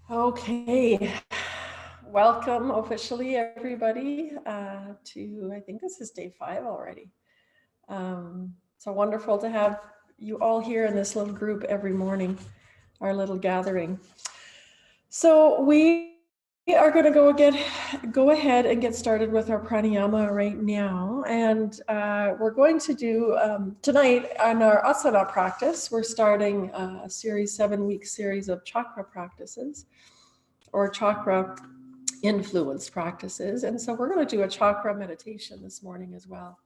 Okay, welcome officially everybody I think this is day 5 already. So wonderful to have you all here in this little group every morning, our little gathering. So we are going to go ahead and get started with our pranayama right now. And we're going to do tonight on our asana practice, we're starting a 7-week series of chakra practices or chakra influenced practices. And so we're going to do a chakra meditation this morning as well.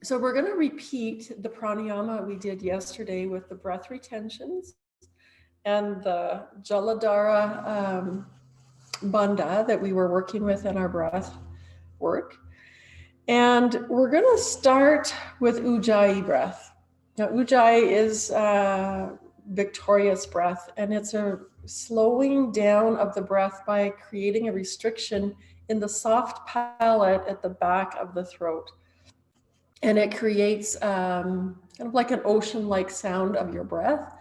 So we're going to repeat the pranayama we did yesterday with the breath retentions and the Jaladhara bandha that we were working with in our breath work. And we're going to start with Ujjayii breath. Now, Ujjayii is victorious breath, and it's a slowing down of the breath by creating a restriction in the soft palate at the back of the throat. And it creates kind of like an ocean-like sound of your breath,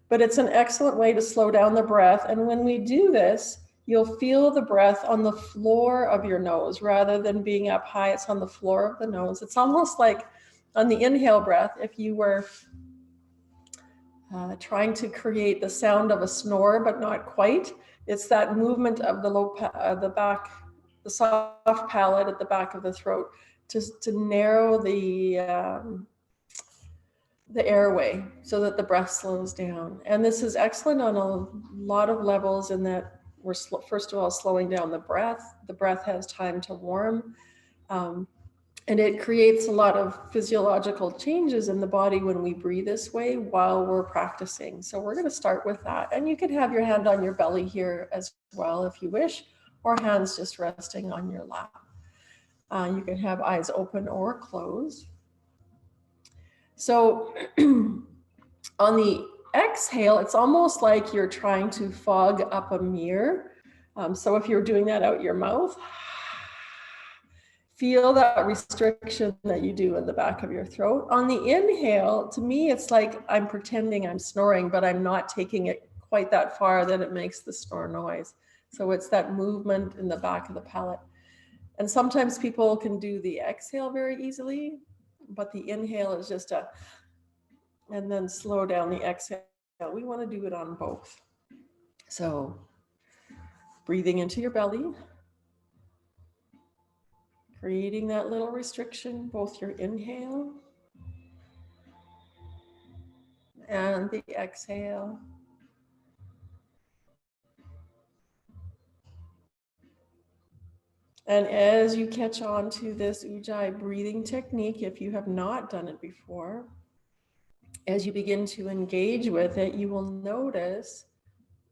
but it's an excellent way to slow down the breath. And when we do this, you'll feel the breath on the floor of your nose rather than being up high. It's on the floor of the nose. It's almost like on the inhale breath, if you were trying to create the sound of a snore, but not quite. It's that movement of the soft palate at the back of the throat to narrow the airway so that the breath slows down. And this is excellent on a lot of levels in that we're first of all slowing down the breath. The breath has time to warm. And it creates a lot of physiological changes in the body when we breathe this way while we're practicing. So we're going to start with that. And you can have your hand on your belly here as well if you wish, or hands just resting on your lap. You can have eyes open or closed. So on the exhale, it's almost like you're trying to fog up a mirror. So if you're doing that out your mouth, feel that restriction that you do in the back of your throat. On the inhale, to me, it's like I'm pretending I'm snoring, but I'm not taking it quite that far that it makes the snore noise. So it's that movement in the back of the palate. And sometimes people can do the exhale very easily, but the inhale is just and then slow down the exhale. We want to do it on both. So breathing into your belly, creating that little restriction, both your inhale and the exhale. And as you catch on to this Ujjayii breathing technique, if you have not done it before, as you begin to engage with it, you will notice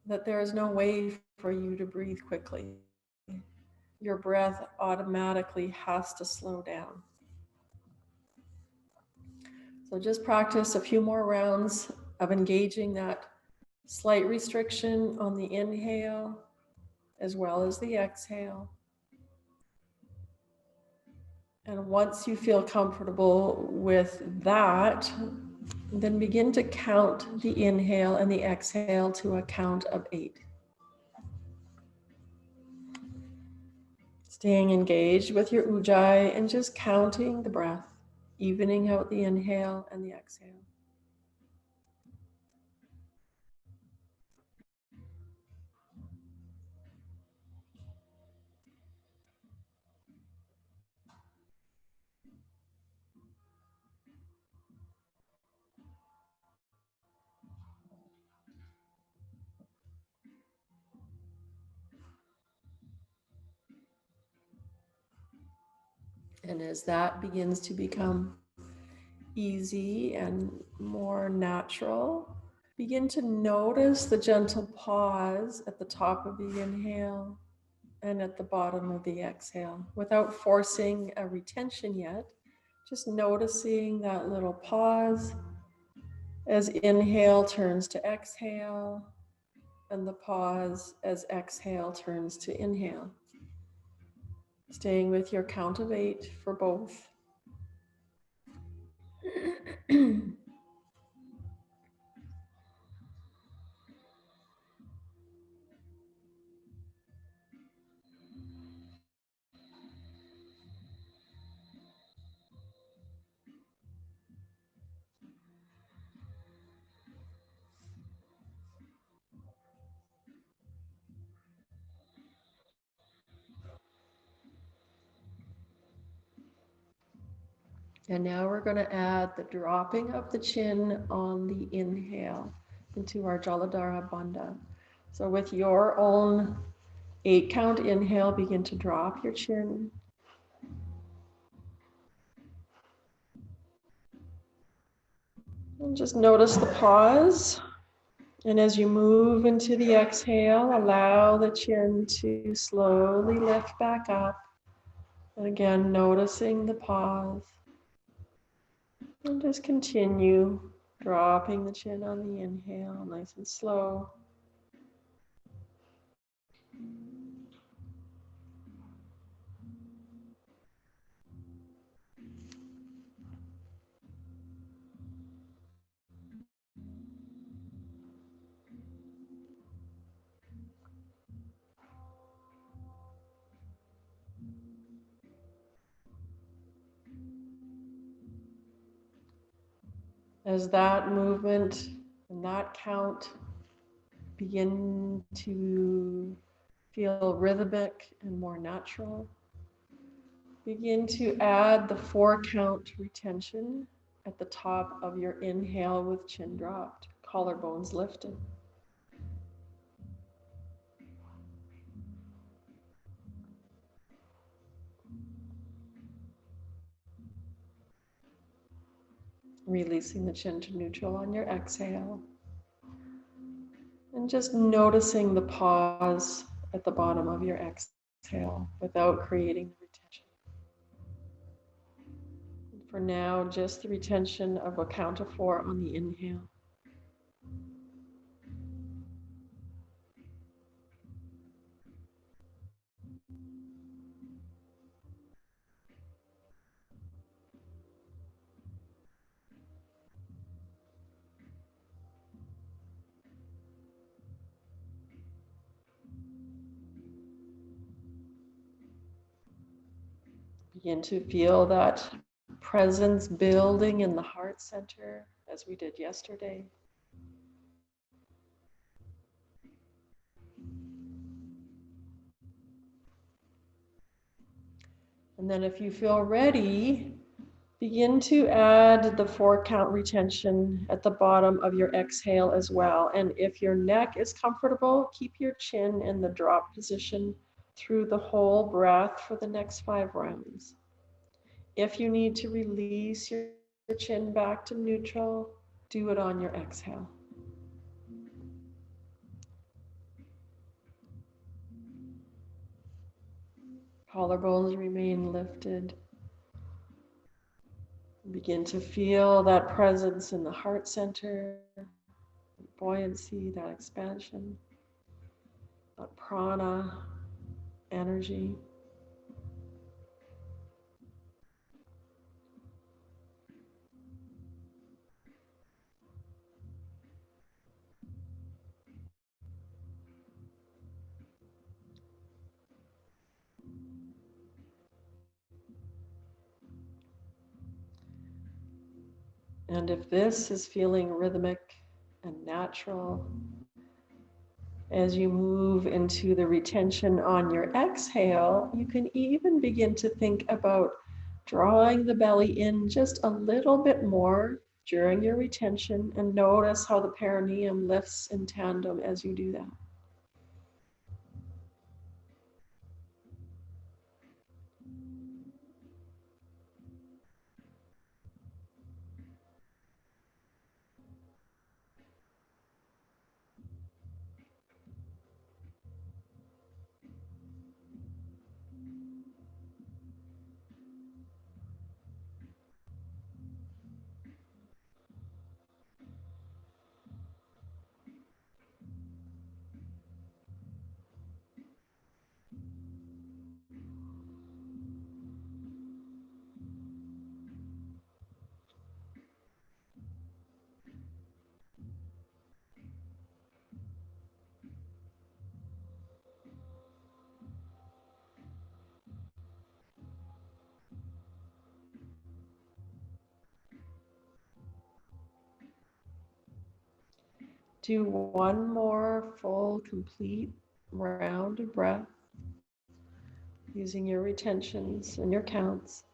that there is no way for you to breathe quickly. Your breath automatically has to slow down. So just practice a few more rounds of engaging that slight restriction on the inhale as well as the exhale. And once you feel comfortable with that, then begin to count the inhale and the exhale to a count of 8. Staying engaged with your Ujjayii and just counting the breath, evening out the inhale and the exhale. And as that begins to become easy and more natural, begin to notice the gentle pause at the top of the inhale and at the bottom of the exhale without forcing a retention yet. Just noticing that little pause as inhale turns to exhale and the pause as exhale turns to inhale. Staying with your count of 8 for both. And now we're going to add the dropping of the chin on the inhale into our Jaladhara Bandha. So with your own 8-count inhale, begin to drop your chin. And just notice the pause. And as you move into the exhale, allow the chin to slowly lift back up. And again, noticing the pause. And just continue dropping the chin on the inhale, nice and slow. As that movement and that count begin to feel rhythmic and more natural, begin to add the 4-count retention at the top of your inhale with chin dropped, collarbones lifted. Releasing the chin to neutral on your exhale. And just noticing the pause at the bottom of your exhale without creating the retention. For now, just the retention of a count of 4 on the inhale. Begin to feel that presence building in the heart center as we did yesterday. And then if you feel ready, begin to add the 4-count retention at the bottom of your exhale as well. And if your neck is comfortable, keep your chin in the drop position through the whole breath for the next 5 rounds. If you need to release your chin back to neutral, do it on your exhale. Collarbones remain lifted. Begin to feel that presence in the heart center, buoyancy, that expansion, that prana energy. And if this is feeling rhythmic and natural, as you move into the retention on your exhale, you can even begin to think about drawing the belly in just a little bit more during your retention, and notice how the perineum lifts in tandem as you do that. Do one more full, complete round of breath using your retentions and your counts.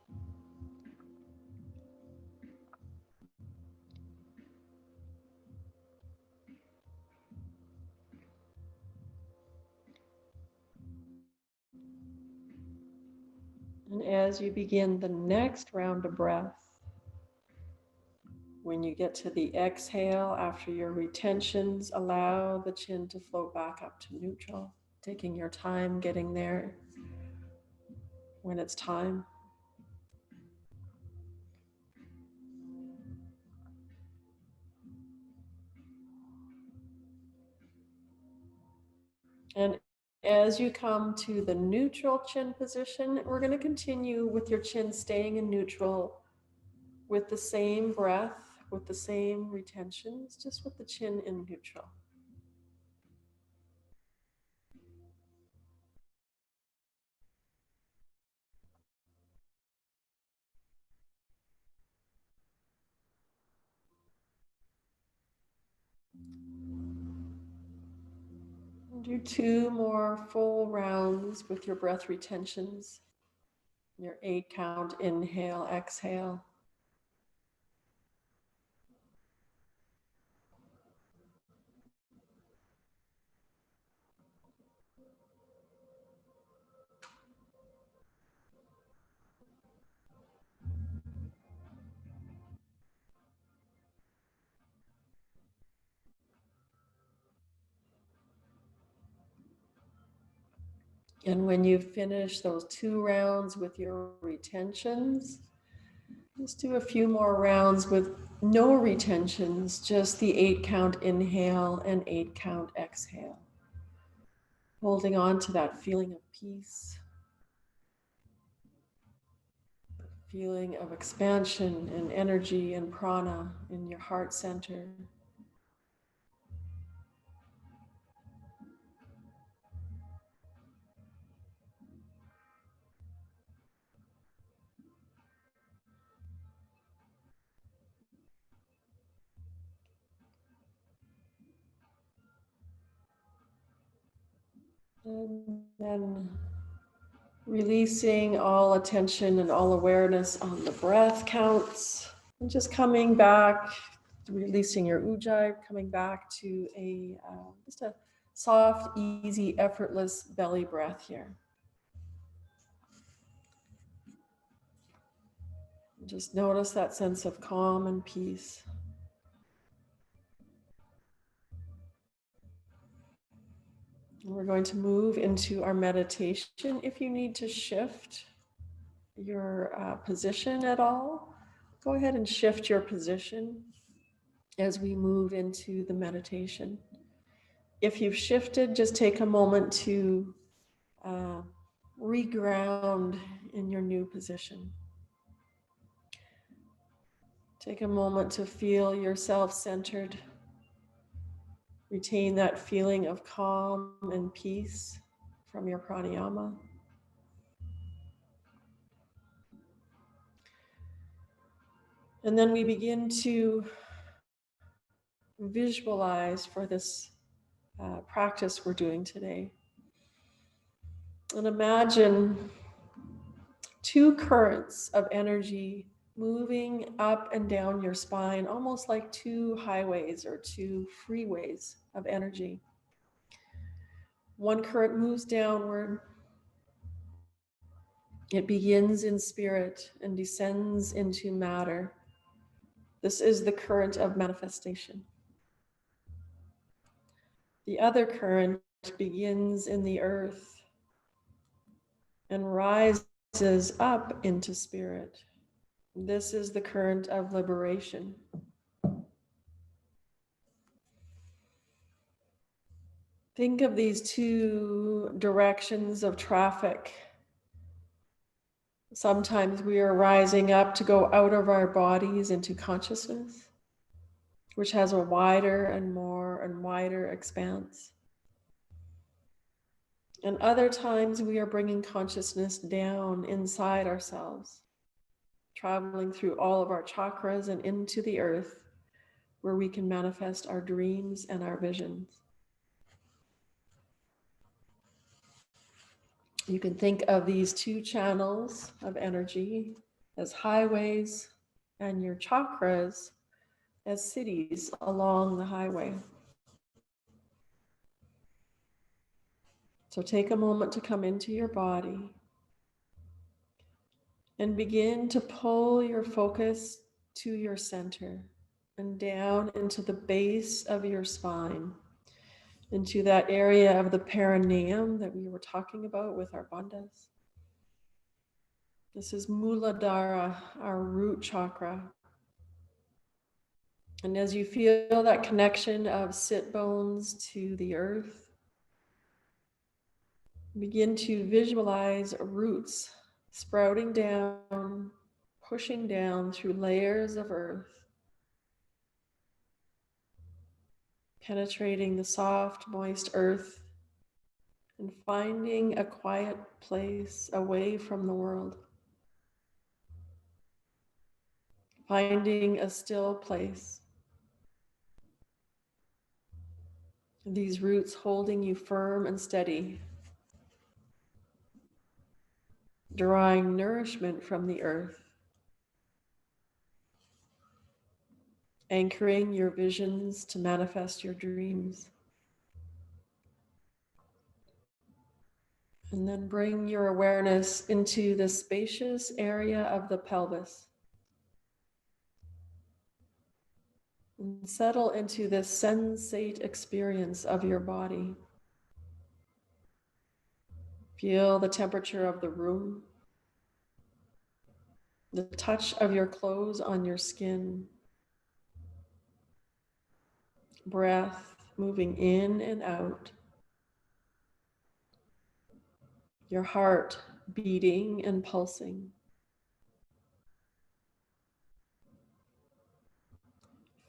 And as you begin the next round of breath, when you get to the exhale after your retentions, allow the chin to float back up to neutral, taking your time getting there when it's time. And as you come to the neutral chin position, we're going to continue with your chin staying in neutral with the same breath, with the same retentions, just with the chin in neutral. Do 2 more full rounds with your breath retentions. Your 8 count, inhale, exhale. And when you finish those 2 rounds with your retentions, just do a few more rounds with no retentions, just the 8 count inhale and 8 count exhale. Holding on to that feeling of peace, feeling of expansion and energy and prana in your heart center. And then releasing all attention and all awareness on the breath counts. And just coming back, releasing your Ujjayii, coming back to just a soft, easy, effortless belly breath here. Just notice that sense of calm and peace. We're going to move into our meditation. If you need to shift your position at all, go ahead and shift your position as we move into the meditation. If you've shifted, just take a moment to reground in your new position. Take a moment to feel yourself centered. Retain that feeling of calm and peace from your pranayama. And then we begin to visualize for this practice we're doing today. And imagine 2 currents of energy moving up and down your spine, almost like 2 highways or 2 freeways of energy. One current moves downward. It begins in spirit and descends into matter. This is the current of manifestation. The other current begins in the earth and rises up into spirit. This is the current of liberation. Think of these 2 directions of traffic. Sometimes we are rising up to go out of our bodies into consciousness, which has a wider and more and wider expanse. And other times we are bringing consciousness down inside ourselves, traveling through all of our chakras and into the earth, where we can manifest our dreams and our visions. You can think of these 2 channels of energy as highways and your chakras as cities along the highway. So take a moment to come into your body. And begin to pull your focus to your center and down into the base of your spine, into that area of the perineum that we were talking about with our bandhas. This is Muladhara, our root chakra. And as you feel that connection of sit bones to the earth, begin to visualize roots sprouting down, pushing down through layers of earth, penetrating the soft, moist earth, and finding a quiet place away from the world. Finding a still place. These roots holding you firm and steady, drawing nourishment from the earth, anchoring your visions to manifest your dreams. And then bring your awareness into the spacious area of the pelvis. And settle into this sensate experience of your body. Feel the temperature of the room, the touch of your clothes on your skin, breath moving in and out, your heart beating and pulsing.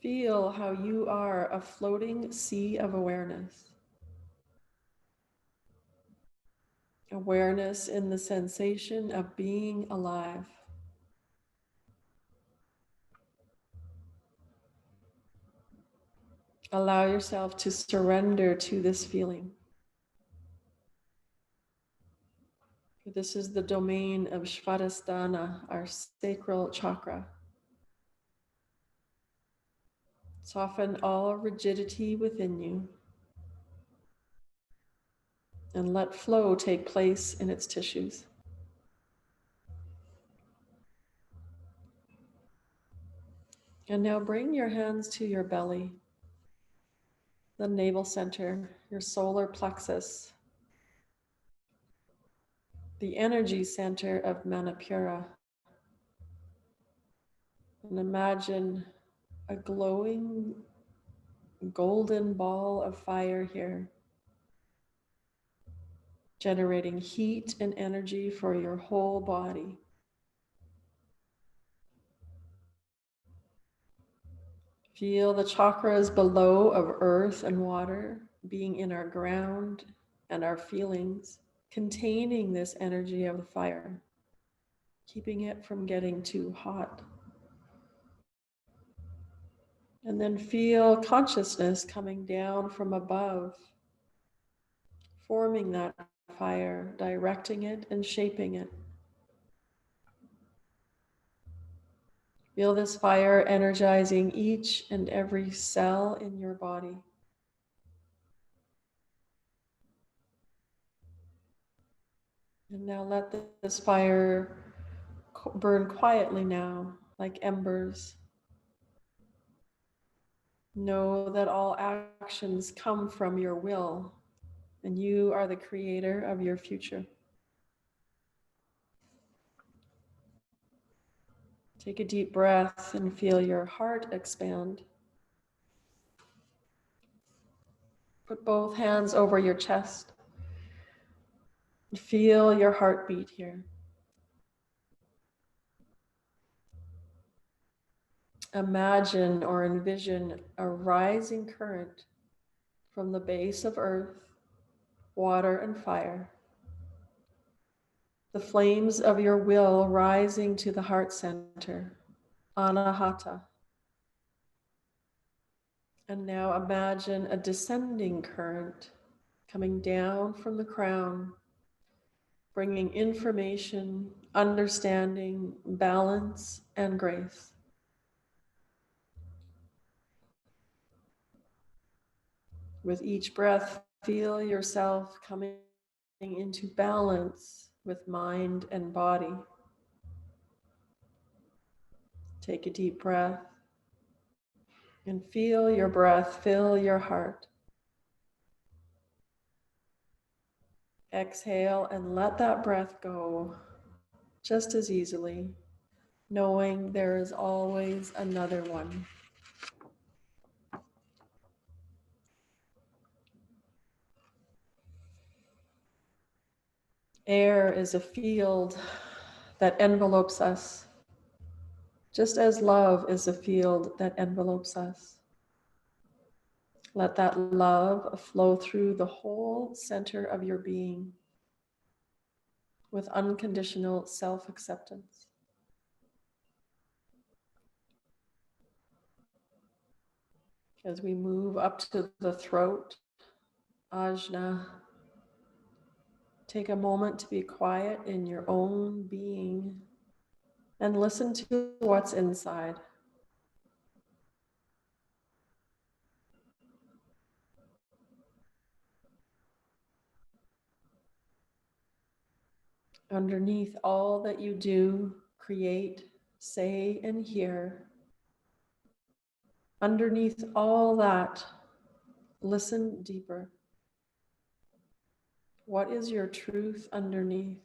Feel how you are a floating sea of awareness. Awareness in the sensation of being alive. Allow yourself to surrender to this feeling. This is the domain of Svadhisthana, our sacral chakra. Soften all rigidity within you and let flow take place in its tissues. And now bring your hands to your belly, the navel center, your solar plexus, the energy center of Manipura. And imagine a glowing golden ball of fire here, generating heat and energy for your whole body. Feel the chakras below of earth and water being in our ground and our feelings, containing this energy of the fire, keeping it from getting too hot. And then feel consciousness coming down from above, forming that fire, directing it and shaping it. Feel this fire energizing each and every cell in your body. And now let this fire burn quietly now, like embers. Know that all actions come from your will, and you are the creator of your future. Take a deep breath and feel your heart expand. Put both hands over your chest. Feel your heartbeat here. Imagine or envision a rising current from the base of earth, water, and fire. The flames of your will rising to the heart center, Anahata. And now imagine a descending current coming down from the crown, bringing information, understanding, balance, and grace. With each breath, feel yourself coming into balance with mind and body. Take a deep breath and feel your breath fill your heart. Exhale and let that breath go just as easily, knowing there is always another one. Air is a field that envelopes us, just as love is a field that envelopes us. Let that love flow through the whole center of your being with unconditional self-acceptance. As we move up to the throat, ajna, take a moment to be quiet in your own being and listen to what's inside. Underneath all that you do, create, say, and hear, underneath all that, listen deeper. What is your truth underneath?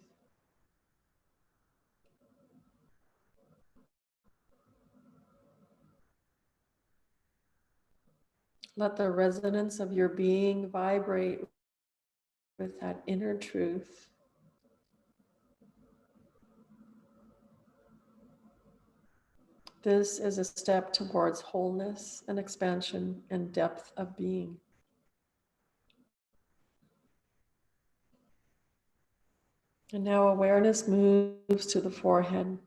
Let the resonance of your being vibrate with that inner truth. This is a step towards wholeness and expansion and depth of being. And now awareness moves to the forehead,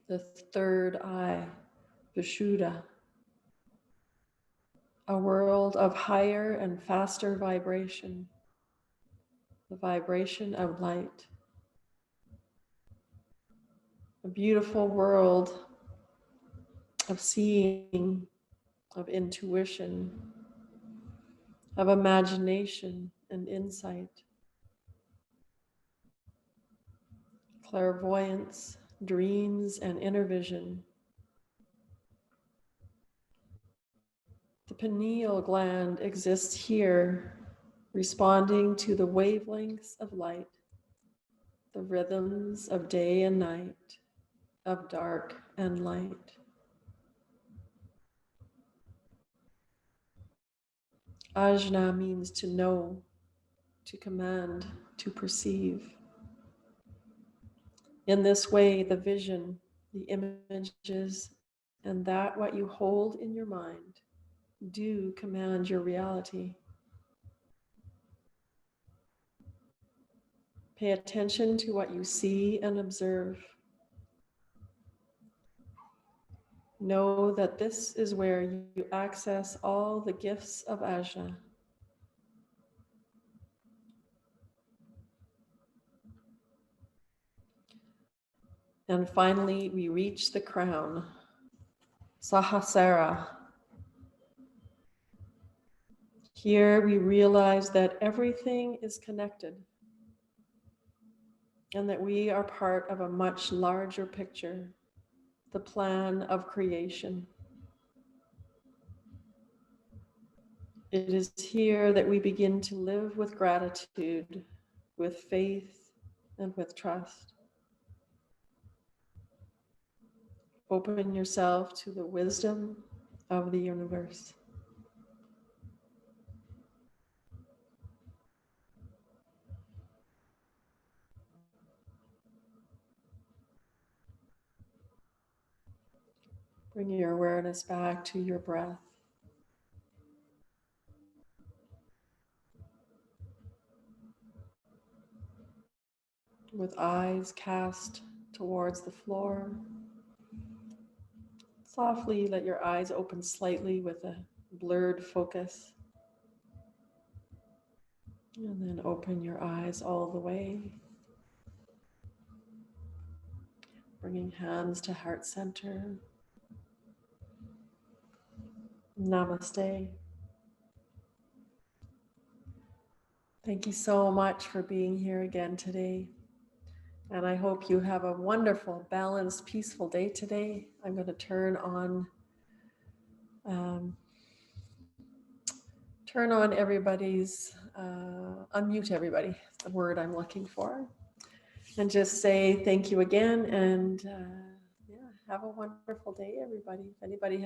the third eye, Vishuddha, a world of higher and faster vibration, the vibration of light. A beautiful world of seeing, of intuition, of imagination and insight, clairvoyance, dreams, and inner vision. The pineal gland exists here, responding to the wavelengths of light, the rhythms of day and night, of dark and light. Ajna means to know, to command, to perceive. In this way, the vision, the images, and that what you hold in your mind do command your reality. Pay attention to what you see and observe. Know that this is where you access all the gifts of Ajna. And finally, we reach the crown, Sahasrara. Here we realize that everything is connected and that we are part of a much larger picture, the plan of creation. It is here that we begin to live with gratitude, with faith, and with trust. Open yourself to the wisdom of the universe. Bring your awareness back to your breath. With eyes cast towards the floor, softly let your eyes open slightly with a blurred focus. And then open your eyes all the way. Bringing hands to heart center. Namaste. Thank you so much for being here again today. And I hope you have a wonderful, balanced, peaceful day today. I'm going to turn on everybody's, unmute everybody, the word I'm looking for, and just say thank you again. And yeah, have a wonderful day, everybody. If anybody has